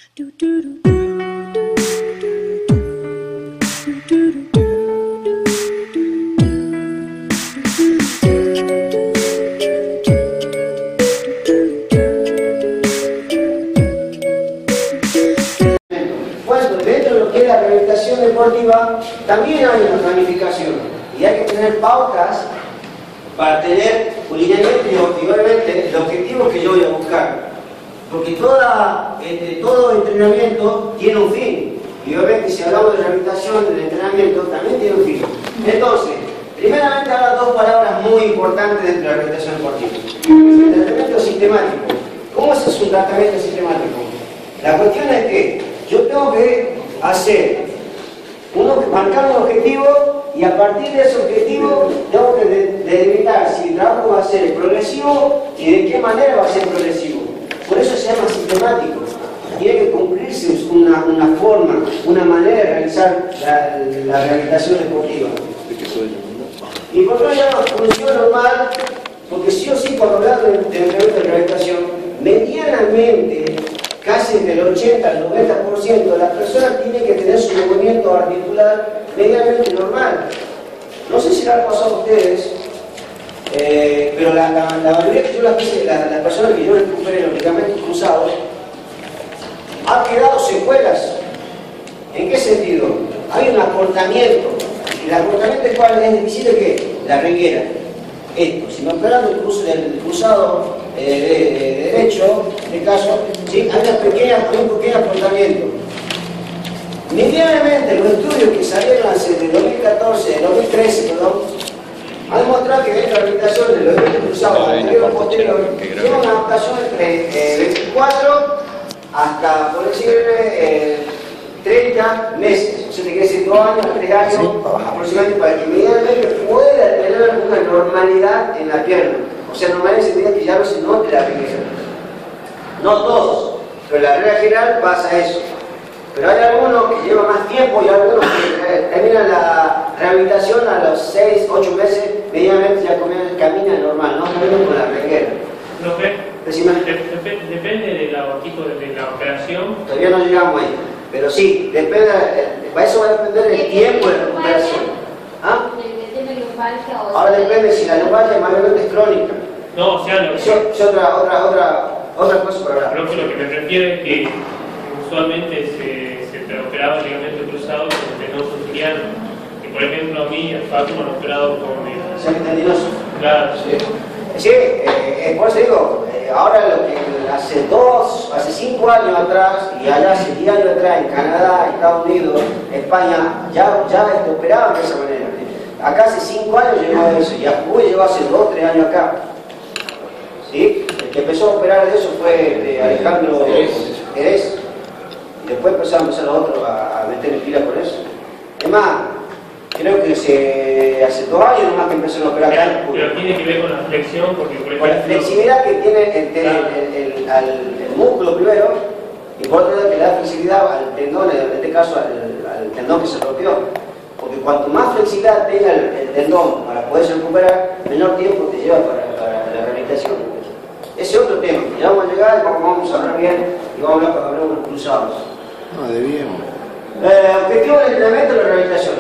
Bueno, dentro de lo que es la rehabilitación deportiva también hay una planificación y hay que tener pautas para tener un lineamiento y obviamente el objetivo que yo voy a buscar, porque todo entrenamiento tiene un fin y obviamente si hablamos de rehabilitación del entrenamiento también tiene un fin. Entonces, primeramente hablan dos palabras muy importantes dentro de la rehabilitación deportiva: el tratamiento sistemático. ¿Cómo es un tratamiento sistemático? La cuestión es que yo tengo que marcar un objetivo y a partir de ese objetivo tengo que delimitar si el trabajo va a ser progresivo y de qué manera va a ser progresivo. Por eso se llama sistemático. Tiene que cumplirse una forma, una manera de realizar la rehabilitación deportiva. Y por otro lado, función normal, porque sí o sí cuando hablamos de entrenamiento de rehabilitación, medianamente casi del 80 al 90% la persona tiene que tener su movimiento articular medianamente normal. No sé si le ha pasado a ustedes, pero la mayoría que yo las hice, las personas que yo recuperé los ligamentos cruzados, han quedado secuelas. ¿En qué sentido? Hay un acortamiento. ¿El acortamiento es cuál? Es difícil de qué? La reguera. Esto, si me operan del cruzado derecho, en este caso, ¿sí? Hay un pequeño acortamiento. Medianamente, los estudios que salieron hace de 2014, 2013, perdón, han demostrado que dentro de la rehabilitación de los eventos cruzados anterior o posterior tiene una adaptación entre 24 hasta, por decirle, 30 meses. O sea, te quiere decir 2 años, 3 años aproximadamente, para que medianamente pueda tener alguna normalidad en la pierna. O sea, normalidad significa que ya no se note la regresión. No todos, pero la regla general pasa eso. Pero hay algunos que llevan más tiempo y algunos que terminan la rehabilitación a los 6, 8 meses, medianamente ya camina normal, no camina con la reguera. Depende del tipo de la operación. Todavía no llegamos ahí, pero sí, depende, eso va a depender del tiempo de recuperación. ¿Ah? Ahora depende si la lumbalgia mayormente es crónica. No, o sea, lo que... Es otra cosa para hablar. Creo que lo que me refiero es que usualmente se operaba el ligamento cruzado con el tendinoso tibiano. Y por ejemplo a mí, a Facu, me han operado con el... ¿Tendinoso? Claro. Sí, por eso digo, ahora lo que hace 5 años atrás y allá hace 10 años atrás en Canadá, Estados Unidos, España, ya operaban de esa manera. Acá hace 5 años llegó eso, y Uruguay llegó hace 2 o 3 años acá. ¿Sí? El que empezó a operar de eso fue Alejandro Jerez. Después empezaron los otros a meterle pila con eso. Es más, creo que hace 2 años nomás que empezaron a operar acá. Pero tiene que ver con la flexión, porque por ejemplo... Con la flexibilidad que tiene el músculo primero, y por otro lado que le da flexibilidad al tendón, en este caso al tendón que se rompió. Porque cuanto más flexibilidad tenga el tendón para poderse recuperar, menor tiempo te lleva para la rehabilitación. Ese es otro tema. Ya vamos a llegar y vamos a hablar bien y vamos a hablar de los cruzados. No, de bien. Objetivo del entrenamiento de la rehabilitación,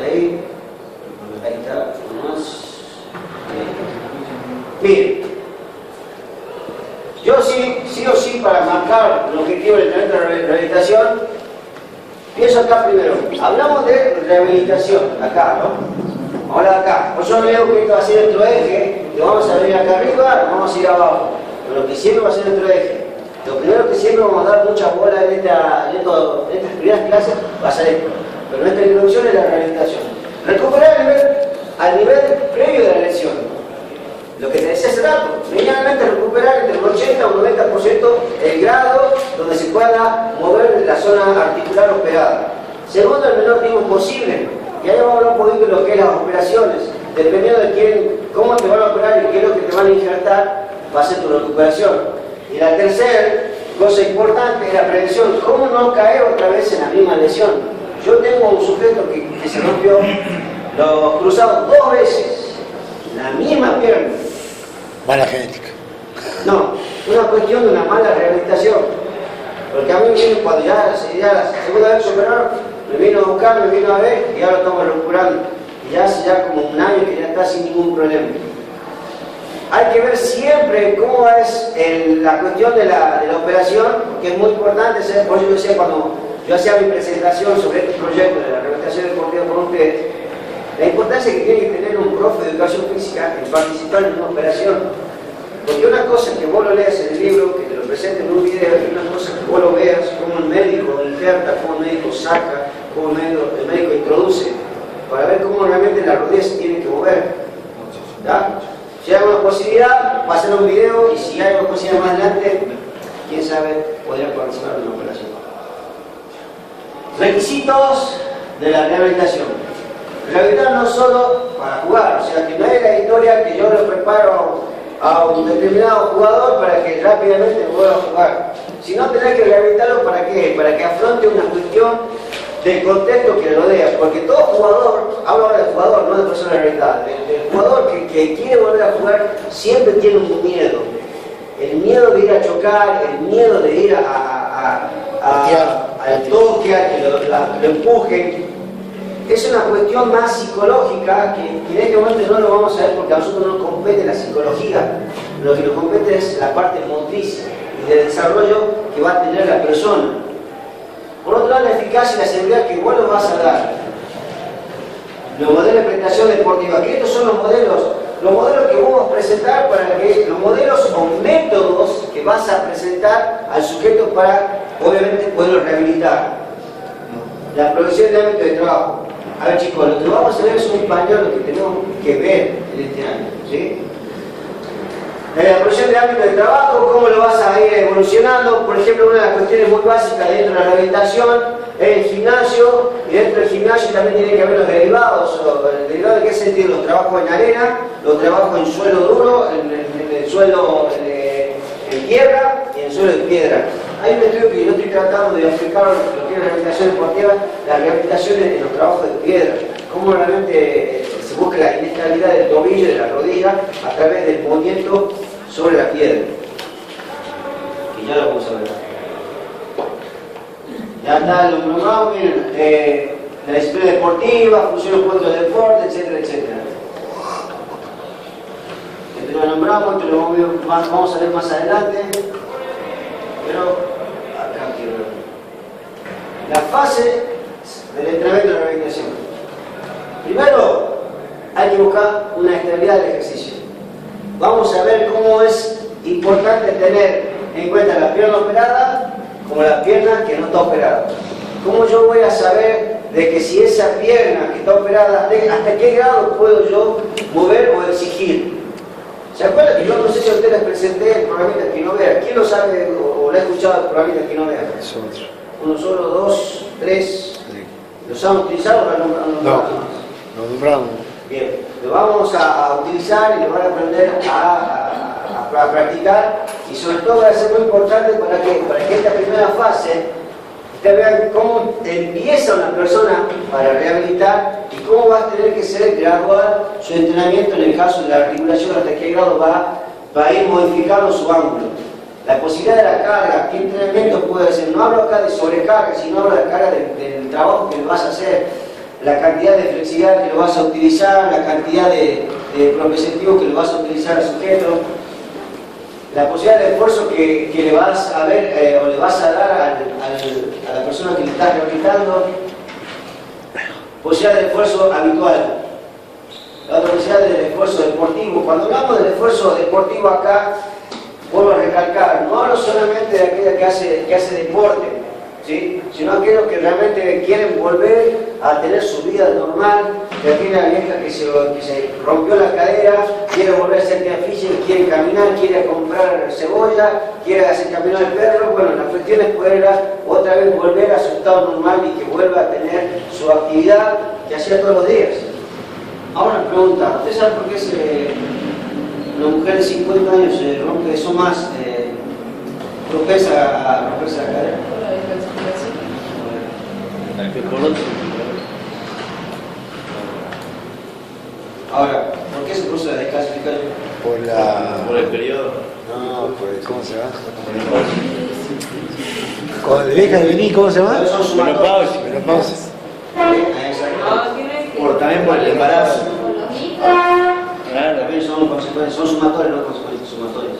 Ahí está, Miren, yo sí o sí, para marcar el objetivo del entrenamiento de la rehabilitación, pienso acá primero. Hablamos de rehabilitación, acá, ¿no? Ahora acá. Pues yo veo que esto va a ser nuestro eje, y vamos a venir acá arriba, vamos a ir abajo. Pero lo que siempre va a ser nuestro eje. Lo primero que siempre vamos a dar mucha bola en estas primeras clases va a ser esto. Pero nuestra introducción es la rehabilitación. Recuperar al nivel previo de la lesión. Lo que te decía hace rato, medianamente recuperar entre un 80 o un 90% el grado donde se pueda mover la zona articular operada. Segundo, el menor tiempo posible. Y ahí vamos a hablar un poquito de lo que es las operaciones. Dependiendo de cómo te van a operar y qué es lo que te van a injertar, va a ser tu recuperación. Y la tercera cosa importante es la prevención. ¿Cómo no caer otra vez en la misma lesión? Yo tengo un sujeto que se rompió los cruzados 2 veces, la misma pierna. Mala genética. No, una cuestión de una mala rehabilitación. Porque a mí cuando ya la segunda vez superaron, me vino a buscar, me vino a ver y ahora estamos recuperando. Y ya hace ya como un año que ya está sin ningún problema. Hay que ver siempre cómo es la cuestión de la operación, porque es muy importante, por eso yo decía cuando yo hacía mi presentación sobre este proyecto de la rehabilitación deportiva con ustedes, la importancia que tiene que tener un profe de educación física en participar en una operación. Porque una cosa es que vos lo leas en el libro, que te lo presenten en un video, y una cosa es que vos lo veas, cómo el médico injerta, cómo el médico saca, cómo el médico introduce, para ver cómo realmente la rodilla se tiene que mover. ¿Ya? Si hay una posibilidad, va a ser un video, y si hay una posibilidad más adelante, quién sabe, podría participar en una operación. Requisitos de la rehabilitación. Rehabilitar no solo para jugar, o sea, que no es la historia que yo lo preparo a un determinado jugador para que rápidamente vuelva a jugar, sino tener que rehabilitarlo ¿para qué? Para que afronte una cuestión del contexto que le rodea, porque todo jugador, hablo ahora de jugador, no de persona rehabilitada, el jugador que quiere volver a jugar siempre tiene un miedo, el miedo de ir a chocar, el miedo de ir al toque, a que lo empujen. Es una cuestión más psicológica que en este momento no lo vamos a ver porque a nosotros no nos compete la psicología, lo que nos compete es la parte motriz y de desarrollo que va a tener la persona. Por otro lado, la eficacia y la seguridad que vos nos vas a dar. Los modelos de prestación deportiva, que estos son los modelos que vamos a presentar para que los modelos o métodos que vas a presentar al sujeto para, obviamente, poderlo rehabilitar. La progresión del ámbito de trabajo. A ver chicos, lo que vamos a ver es un pañuelo que tenemos que ver en este año, ¿sí? La progresión del ámbito de trabajo, cómo lo vas a ir evolucionando. Por ejemplo, una de las cuestiones muy básicas dentro de la rehabilitación es el gimnasio, y dentro del gimnasio también tiene que haber los derivados. ¿Derivados en qué sentido? Los trabajos en arena, los trabajos en suelo duro, en el suelo en tierra y en suelo de piedra. Hay un estudio que yo estoy tratando de explicar lo que es la rehabilitación deportiva, la rehabilitación en los trabajos de piedra, cómo realmente se busca la inestabilidad del tobillo y de la rodilla a través del movimiento sobre la piedra. Y ya lo vamos a ver. Ya está lo nombrado, miren, la disciplina deportiva, funciones puestos de deporte, etcétera, etcétera. Esto lo nombramos, esto lo vamos a ver más adelante. Pero acá quiero ver. La fase del entrenamiento de la rehabilitación. Primero, hay que buscar una estabilidad del ejercicio. Vamos a ver cómo es importante tener en cuenta la pierna operada como la pierna que no está operada. ¿Cómo yo voy a saber de que si esa pierna que está operada, hasta qué grado puedo yo mover o exigir? ¿Se acuerdan que yo no sé si a ustedes les presenté el programita Quinovea? ¿Quién lo sabe o lo ha escuchado el programita Quinovea? Nosotros. Uno solo, dos, tres. Sí. ¿Los han utilizado o lo han nombrado? No, lo nombramos. Bien, lo vamos a utilizar y lo van a aprender a practicar, y sobre todo va a ser muy importante para que esta primera fase ustedes vean cómo empieza una persona para rehabilitar y cómo va a tener que ser gradual su entrenamiento en el caso de la articulación, hasta qué grado va a ir modificando su ángulo. La posibilidad de la carga, qué entrenamiento puede hacer. No hablo acá de sobrecarga, sino hablo de la carga del trabajo que vas a hacer, la cantidad de flexibilidad que lo vas a utilizar, la cantidad de propioceptivo que lo vas a utilizar al sujeto, la posibilidad de esfuerzo que le vas a ver o le vas a dar a la persona que le estás rehabilitando, posibilidad de esfuerzo habitual, la otra posibilidad del esfuerzo deportivo. Cuando hablamos del esfuerzo deportivo acá, vuelvo a recalcar, no hablo solamente de aquella que hace deporte, ¿sí? Sino aquellos que realmente quieren volver a tener su vida normal, de aquella vieja que se rompió la cadera, quiere volver a ser actividad física, quiere caminar, quiere comprar cebolla, quiere hacer caminar el perro. Bueno, la cuestión es poder otra vez volver a su estado normal y que vuelva a tener su actividad que hacía todos los días. Ahora pregunta, ¿usted sabe por qué una mujer de 50 años se rompe eso más propensa a romperse la cadera? Ahora, ¿por qué se produce la descalcificación? Por el periodo. No, pues, ¿cómo se llama? Cuando deja de venir, ¿cómo se llama? Menopausia. Menopausia. También por el embarazo. Claro. También son consecuencias, son sumatorias, no consecuencias, sumatorias.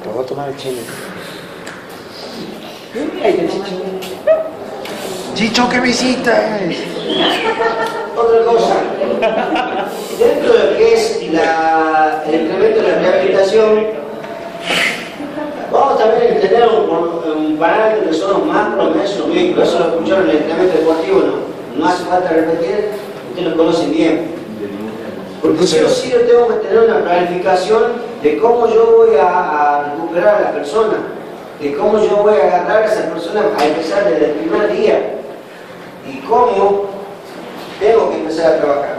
Te voy a tomar el chile. Chicho, ¿qué me hiciste? Otra cosa, dentro de lo que es el incremento de la rehabilitación, vamos también a tener un parámetro que son los macros, mesos, micros. Eso lo escucharon en el incremento deportivo, no hace falta repetir, ustedes lo conocen bien. Porque sí o sí yo tengo que tener una planificación de cómo yo voy a recuperar a la persona, de cómo yo voy a agarrar a esa persona a empezar desde el primer día y cómo tengo que empezar a trabajar.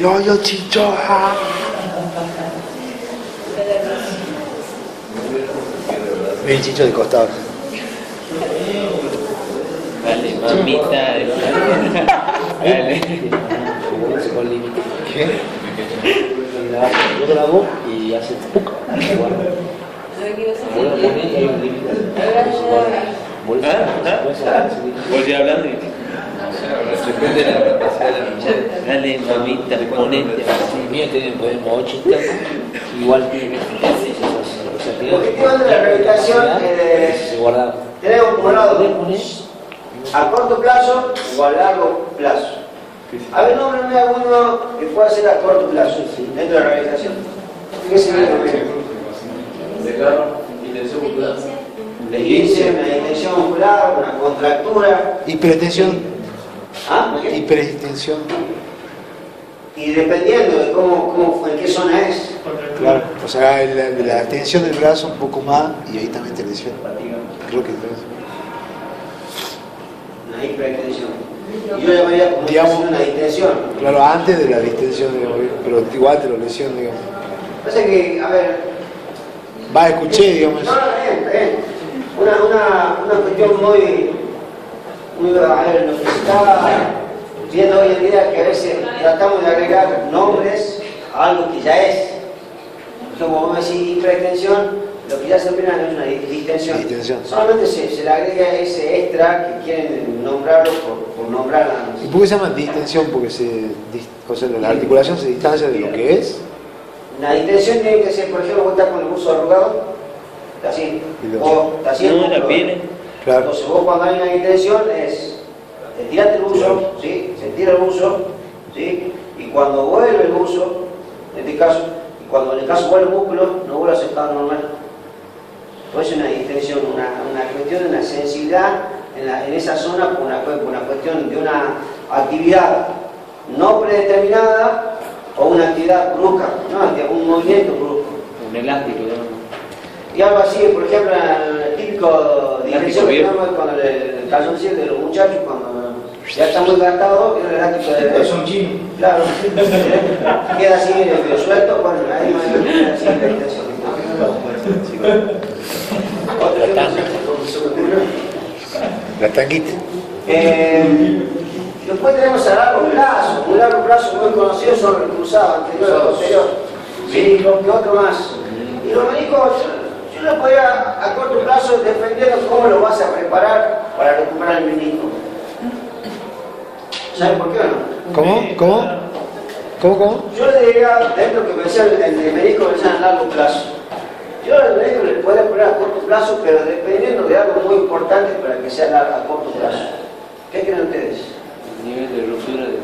Yo, Chicho. El Chicho de costado. Dale, mamita. Dale. ¿Qué? Yo grabo y hace ¡puc! Volví hablando y... Depende de la capacidad de la mujer. Dale, mamita, ponete. Mía tiene poder mochita, igual tiene que fijarse El objetivo de la rehabilitación se guarda. tenemos por un lado a corto plazo o a largo plazo. A ver, nómbrame alguno que pueda ser a corto plazo dentro de la rehabilitación. ¿Qué sería lo mismo? La esguince, una distensión muscular, una contractura. Hipertensión. ¿Ah? ¿Qué? Hipertensión. Y dependiendo de cómo en qué zona es. Claro, o sea, la tensión del brazo un poco más y ahí también te lesiona. Creo que es. Una hipertensión. Yo llamaría como Digamos, una distensión. Claro, antes de la distensión, digamos, pero igual te lo lesiona, digamos. Pasa que, a ver. Va, escuché, digamos. No, bien. Una cuestión muy. A ver, lo que se está viendo hoy en día, que a veces tratamos de agregar nombres a algo que ya es. Como vamos a decir hipertensión, lo que ya se opina es una distensión. Solamente se le agrega ese extra que quieren nombrarlo por nombrarla. ¿Y por qué se llama distensión? Porque o sea, la articulación se distancia de lo que es. La distensión tiene que ser, por ejemplo, vos estás con el buzo arrugado, está así, o está así. No, la piel. Claro. Entonces vos cuando hay una distensión es, te tiraste el buzo, ¿sí? Se tira el buzo, ¿sí? Y cuando vuelve el buzo, en este caso, y cuando en el caso vuelve el músculo, no vuelve a su estado normal. Pues es una distensión, una cuestión de una sensibilidad en esa zona por una cuestión de una actividad no predeterminada o una actividad brusca, ¿no? Un movimiento brusco. Un elástico, ¿no? Y algo así, por ejemplo, el típico distensión que tenemos con el calzoncillo de los muchachos cuando ya está muy gastado, el elástico de... Son chinos. Claro, queda así medio suelto, bueno, ahí no queda así la distensión. La tanguita. Después tenemos a largo plazo, un largo plazo muy conocido son el cruzado anterior y posterior. Sí, y otro más. Y los meniscos, yo lo podría a corto plazo dependiendo cómo lo vas a preparar para recuperar el menisco. ¿Sabes por qué o no? ¿Cómo? Yo le diría, dentro que me decía el menisco, me decían a largo plazo. Yo al médico le puedo poner a corto plazo, pero dependiendo de algo muy importante para que sea a corto plazo. ¿Qué creen ustedes? El nivel de ruptura de...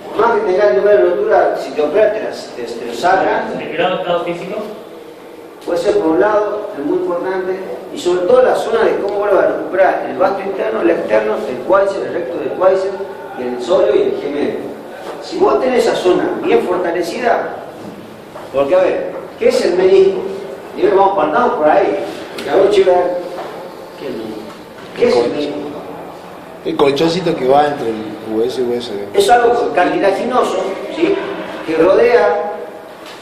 Por más que tengas el nivel de rotura, si te operas te lo sacan. ¿El grado de estado físico? Puede ser por un lado, es muy importante, y sobre todo la zona de cómo vuelve a recuperar el vasto interno, el externo, el cuádriceps, el recto del cuádriceps, y el sóleo y el gemelo. Si vos tenés esa zona bien fortalecida, porque a ver, ¿qué es el menisco? Y vamos partamos por ahí, porque a ver, chicos, ¿qué es el menisco? El colchoncito que va entre el hueso y hueso. Es algo cartilaginoso, ¿sí? Que rodea,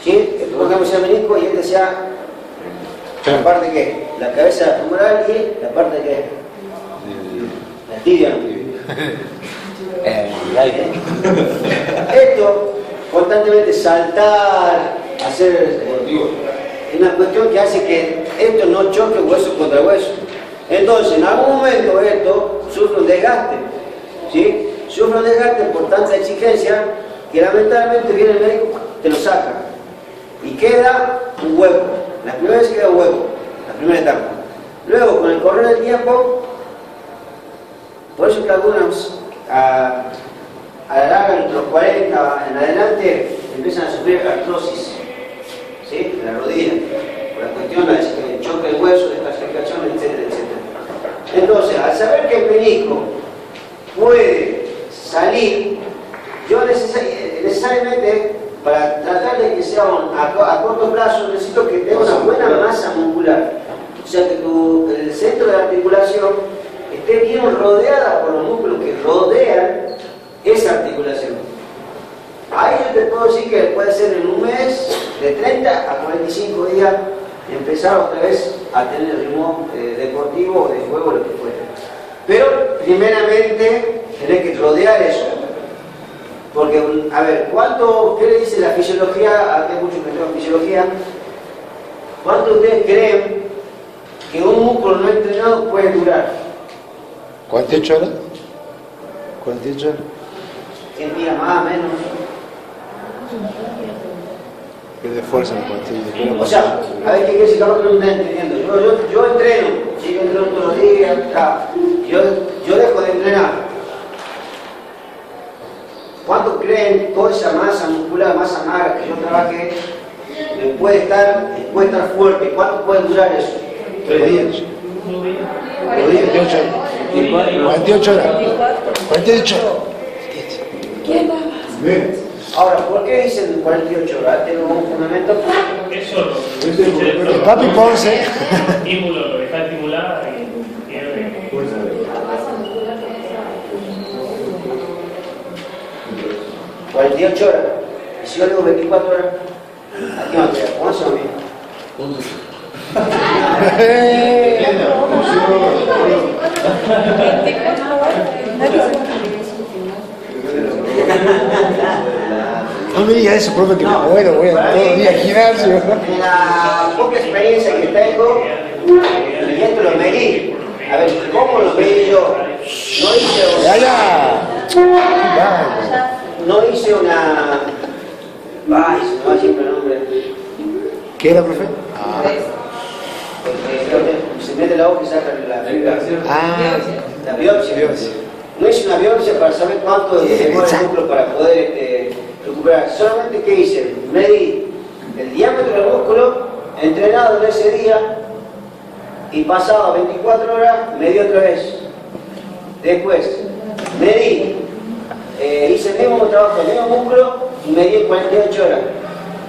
¿sí? Que por ejemplo sea menisco y este sea la parte que la cabeza femoral y la parte que la tibia. Esto, constantemente saltar, hacer es una cuestión que hace que esto no choque hueso contra hueso. Entonces, en algún momento esto sufre un desgaste, ¿sí? Sufre un desgaste por tanta exigencia que lamentablemente viene el médico, te lo saca y queda un hueco. La primera vez queda un hueco, la primera etapa. Luego, con el correr del tiempo, por eso que algunos a la larga, entre los 40 en adelante, empiezan a sufrir artrosis, ¿sí? En la rodilla, por la cuestión del choque del hueso, descalcificación, etcétera, etcétera. Entonces, al saber que el menisco puede salir, yo necesariamente, para tratar de que sea a corto plazo, necesito que tenga una buena masa muscular. O sea, que el centro de la articulación esté bien rodeada por los músculos que rodean esa articulación. Ahí yo te puedo decir que puede ser en un mes, de 30 a 45 días, empezar otra vez a tener el ritmo deportivo, de juego, lo que fuera. Pero, primeramente, tenés que rodear eso. Porque, a ver, ¿qué le dice la fisiología? Aquí hay muchos que tengan fisiología. ¿Cuánto ustedes creen que un músculo no entrenado puede durar? 48 horas. 48 horas. 100 días más, menos. Pierde fuerza en el cuartillo. O sea, a ver qué quiere decir, capaz que no me está entendiendo. Yo entreno, sí, yo entreno todos los días, yo dejo de entrenar. ¿Cuánto creen toda esa masa muscular, masa magra que yo trabajé, puede estar fuerte? ¿Cuánto puede durar eso? 3 días. 48 horas. 48 horas. 48 horas. ¿Quién va? Ahora, ¿por qué dicen 48 horas? ¿Tengo un fundamento? Eso El papi Ponce. estímulo, lo deja estimular y pierde. 48 horas. Y si yo digo 24 horas, aquí no queda. ¿Cómo se llama? No me diga eso, profe, que me muero, voy a todo el día al gimnasio. En la poca experiencia que tengo, y esto lo medí. A ver, ¿cómo lo medí yo? No hice una... Ay, se me va siempre el nombre. ¿Qué era, profe? Se mete la hoja y saca la biopsia. No hice una biopsia para saber cuánto demora el músculo para poder recuperar. Solamente, ¿qué hice? Medí el diámetro del músculo entrenado en ese día y pasado 24 horas medí otra vez. Después medí, hice el mismo trabajo, el mismo músculo y medí en 48 horas.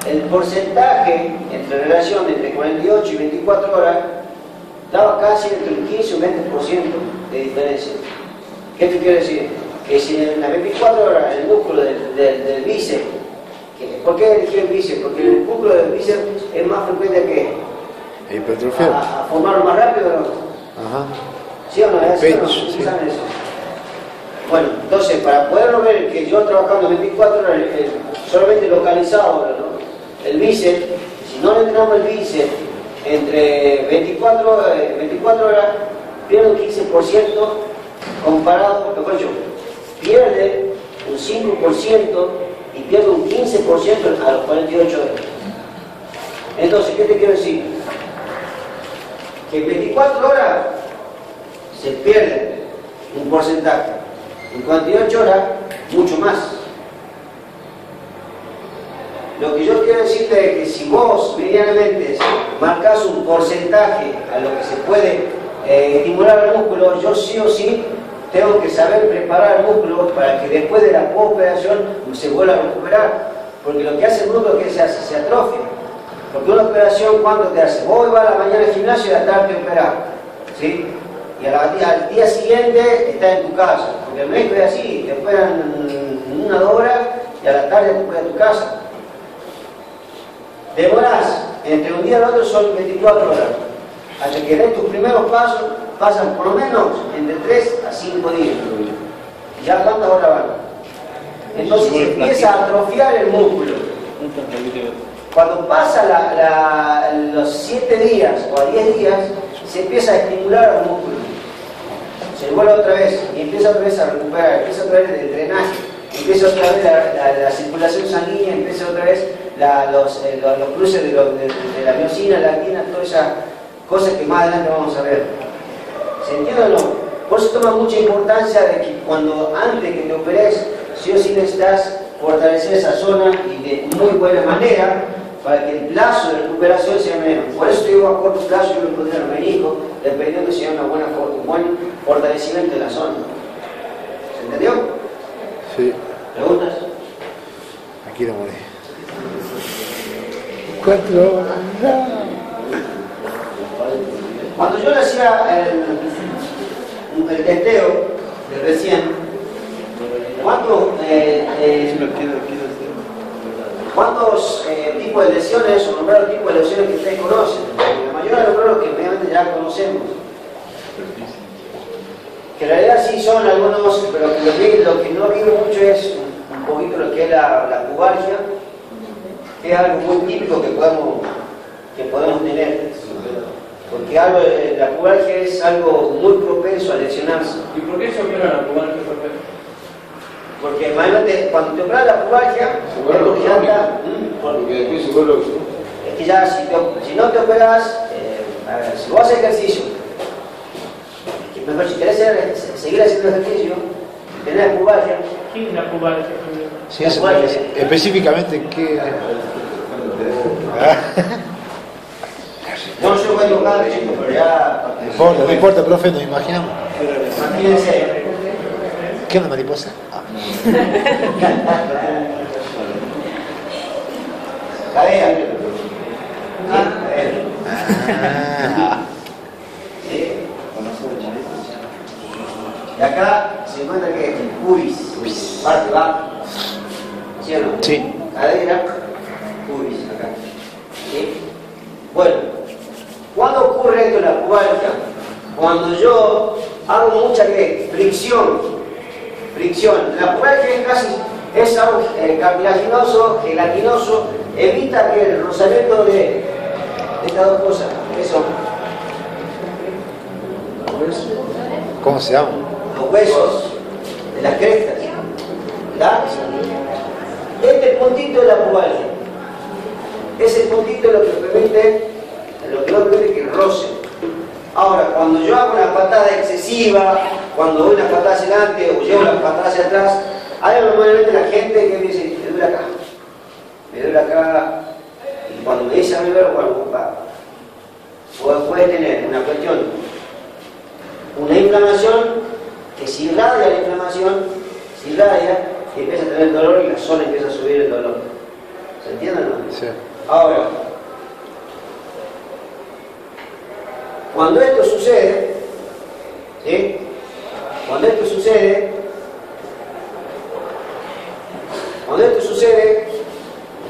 El porcentaje entre relación entre 48 y 24 horas daba casi entre un 15 y un 20% de diferencia. ¿Qué te quiero decir? Que si en las 24 horas el músculo del bíceps, ¿por qué elegí el bíceps? Porque el músculo del bíceps es más frecuente que hipertrofiado. A formarlo más rápido, ¿no? Ajá. ¿Sí o no? ¿Es Pecho, ¿no? sí. ¿Saben eso? Bueno, entonces, para poderlo ver, que yo trabajando 24 horas, solamente localizado, ¿no? El bíceps, si no le entrenamos el bíceps entre 24 horas, pierde un 15% comparado, mejor dicho, pierde un 5% y pierde un 15% a los 48 horas. Entonces, ¿qué te quiero decir? Que en 24 horas se pierde un porcentaje, en 48 horas mucho más. Lo que yo quiero decirte es que si vos medianamente marcas un porcentaje a lo que se puede estimular el músculo, yo sí o sí tengo que saber preparar el músculo para que después de la post-operación se vuelva a recuperar. Porque lo que hace el músculo, ¿qué se hace? Se atrofia. Porque una operación, ¿cuánto te hace? Vos vas a la mañana al gimnasio y a la tarde te operás, ¿sí? Y al día siguiente estás en tu casa. Porque el médico es así, te operan en 1 o 2 horas y a la tarde te operas en tu casa. Demorás entre un día y el otro son 24 horas. Hasta que des tus primeros pasos, pasan por lo menos entre 3 a 5 días. ¿Ya cuántas horas van? Entonces se empieza a atrofiar el músculo. Cuando pasa los 7 días o a 10 días, se empieza a estimular al músculo. Se vuelve otra vez y empieza otra vez a recuperar, empieza otra vez el drenaje, empieza otra vez la circulación sanguínea, empieza otra vez los cruces de la miocina, la actina, todas esas cosas que más adelante vamos a ver. ¿Se entiende o no? Por eso toma mucha importancia de que antes que te operes, sí o sí necesitas fortalecer esa zona y de muy buena manera para que el plazo de recuperación sea menos. Por eso te digo a corto plazo yo me pondría el menisco, dependiendo si hay un buen fortalecimiento de la zona. ¿Se entendió? Sí. ¿Preguntas? Aquí lo morí. 4 horas. Cuando yo le hacía el testeo de recién, ¿cuántos tipos de lesiones o nombraron tipos de lesiones que ustedes conocen? La mayoría nombraron los que obviamente ya conocemos. Que en realidad sí son algunos, pero lo que no vive mucho es un poquito lo que es la pubalgia, que es algo muy típico que podemos tener. Porque la pubalgia es algo muy propenso a lesionarse. ¿Y por qué se opera la pubalgia? Porque imagínate, cuando te operas la pubalgia, porque después se vuelve. es que ya si no te operas, a ver, si vos haces ejercicio, es que mejor si querés seguir haciendo ejercicio, tener pubalgia. ¿Qué es la pubalgia? Sí, específicamente, ¿qué? No, yo voy a tocar de chico, pero ya. No importa, profe, nos imaginamos. Imagínense. ¿Qué es una mariposa? Cadera. Y acá se encuentra que el pubis, parte baja. ¿Sí o no? Sí. Cadera, pubis, acá. ¿Sí? Bueno, ¿cuándo ocurre esto en la pubalgia? Cuando yo hago mucha fricción. La pubalgia es algo cartilaginoso, gelatinoso, evita que el rozamiento de estas dos cosas, ¿qué son? ¿Cómo se llama? Los huesos de las crestas. ¿Verdad? Este puntito de la pubalgia. Ese puntito es lo que no permite que roce. Ahora, cuando yo hago una patada excesiva, cuando doy una patada hacia adelante o llevo una patada hacia atrás, hay normalmente la gente que me dice, me duele acá, y cuando me dice a mí, puede tener una cuestión, una inflamación que se irradia la inflamación, y empieza a tener dolor y la zona empieza a subir el dolor. ¿Se entiende o no? Sí. Ahora, cuando esto sucede, ¿sí? Cuando esto sucede,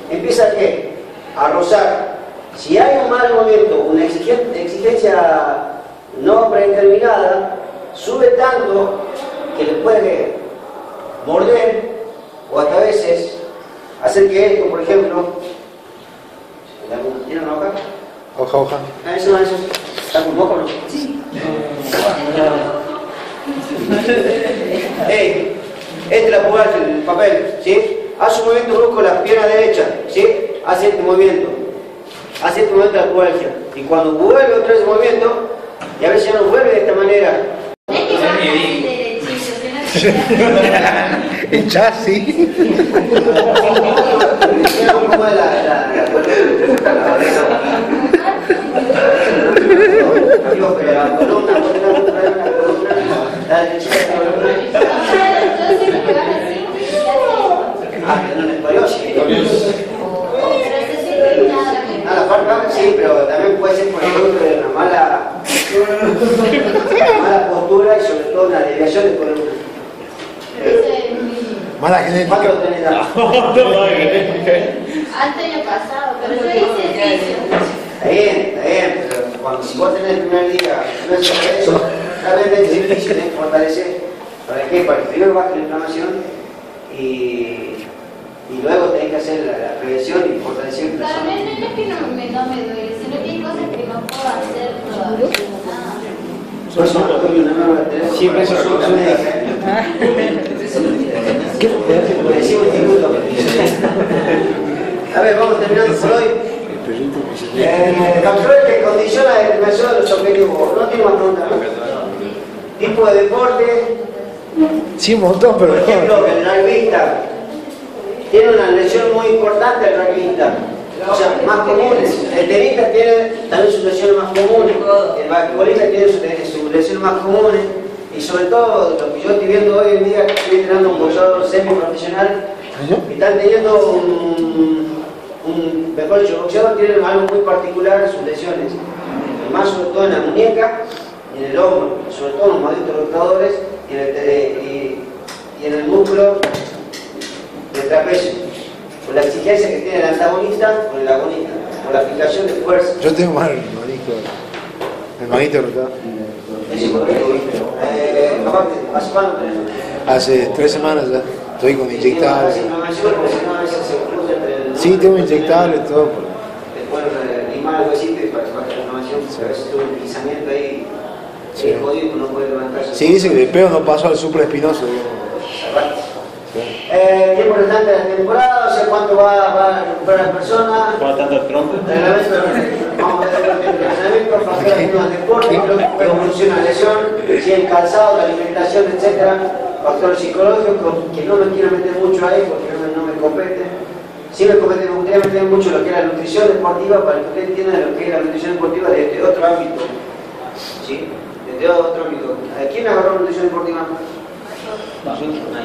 empieza ¿qué? A rozar. Si hay un mal momento, una exigencia no predeterminada, sube tanto que le puede morder o hasta a veces hacer que esto, por ejemplo, ¿tiene una hoja? Hoja. Eso. ¿Está con moco o no? Sí. Este es la pubalgia, el papel, ¿sí? Hace un movimiento brusco la pierna derecha, ¿sí? Hace este movimiento la pubalgia. Y cuando vuelve otra vez el movimiento, y a veces ya no vuelve de esta manera. El chasis. ¿Cómo es digo, pero la columna, la derecha de la columna. Que no les parió, sí. La parte sí, pero también puede ser por ejemplo de una mala postura y sobre todo una desviación de columna. Mala genética. ¿Cuánto tenés la? Antes ya pasado, pero yo hice ejercicio. Está bien, pero si vos tenés el primer día, no es eso, realmente es difícil fortalecer. ¿Para qué? Para que primero baje la inflamación y luego tenés que hacer la prevención y fortalecer el Para mí no es que no me duele, sino que hay cosas que no puedo hacer todavía. Por eso no doy una nueva teléfono. Siempre eso es médica. Por decimos instituto. A ver, vamos terminando por hoy. Factores que condicionan la determinación de los objetivos. No tiene más preguntas, ¿no? Tipo de deporte. Sí, un montón, pero Por ejemplo, el rugbyista tiene una lesión muy importante, el rugbyista. O sea, más comunes. El tenista tiene también sus lesiones más comunes. El basquetbolista tiene sus lesiones más comunes. Y sobre todo, lo que yo estoy viendo hoy en día, que estoy entrenando un boxeador semiprofesional, que están teniendo mejor dicho, el boxeador tiene algo muy particular en sus lesiones. Más sobre todo en la muñeca y en el hombro, sobre todo en los movimientos rotadores y en el músculo del trapecio, por la exigencia que tiene el antagonista con el agonista, por la aplicación de fuerza. yo tengo mal el manito rotado. ¿Hace cuánto tenés? Hace 3 semanas ya. Estoy con inyectables. Sí, tengo inyectables todo. Después limar el huesito y para que baje la inflamación, porque a veces tuve un deslizamiento ahí, jodido, no puede levantarse. Sí, dice que el peo no pasó al supraespinoso. Tiempo restante de la temporada, o sea cuánto va a recuperar la persona. ¿Cómo tanto el tronco? Vamos a ver el entrenamiento, factores del deporte, cómo evoluciona la lesión, si el calzado, la alimentación, etc. Factores psicológicos, que no me quiero meter mucho ahí porque no me compete. Sí me gustaría meter mucho lo que es la nutrición deportiva para que ustedes entiendan lo que es la nutrición deportiva desde otro ámbito. ¿Sí? Desde otro ámbito. ¿Quién agarró nutrición deportiva? Ya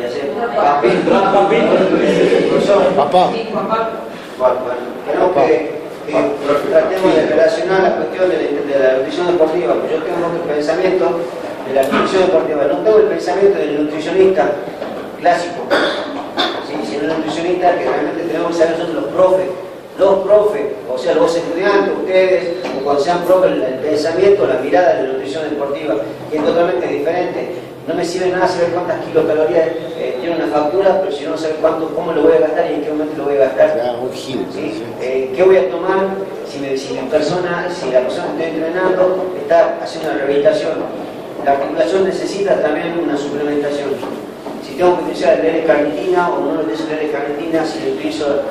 sé. Papá. Bueno, creo que tratemos de relacionar la cuestión de la nutrición deportiva, porque yo tengo otro pensamiento de la nutrición deportiva, no tengo el pensamiento del nutricionista clásico, ¿sí? Sino el nutricionista que realmente tenemos que ser nosotros los profes, o sea, los estudiantes, ustedes, o cuando sean profes, el pensamiento, la mirada de la nutrición deportiva, que es totalmente diferente. No me sirve nada saber cuántas kilocalorías tiene una factura, pero si no saber cómo lo voy a gastar y en qué momento lo voy a gastar. ¿Sí? ¿Qué voy a tomar si la persona que estoy entrenando está haciendo una rehabilitación? La articulación necesita también una suplementación. Si tengo que utilizar el L-carnitina o no utilizo el L-carnitina, si utilizo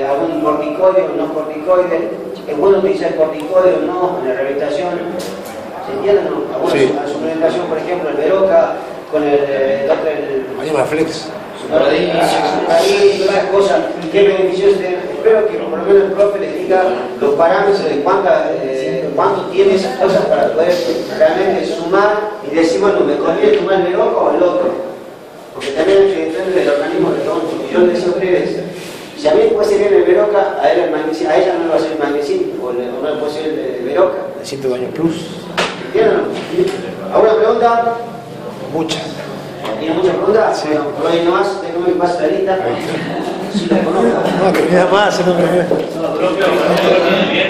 algún corticoide o no corticoide, es bueno utilizar el corticoide o no en la rehabilitación. ¿Se entiende o no? Alguna suplementación, por ejemplo, el Veroca con el Animaflex. Ahí, todas esas cosas, qué beneficios tienen. Espero que por lo menos el profe les diga los parámetros de cuánto tiene esas cosas para poder realmente sumar y decir, bueno, me conviene tomar el Veroca o el otro. Porque también depende del organismo de todos. Yo les decía a ustedes, si a mí me puede servir el Veroca, a ella no le va a ser el magnesino, o no le puede ser el Veroca. Me siento daño plus. ¿Entienden? ¿Alguna pregunta? Muchas. ¿Tiene muchas preguntas? Sí. Bueno, por ahí nomás, déjame que pase la lista. Sí, la conozco. No, termina más, no me... No, creo que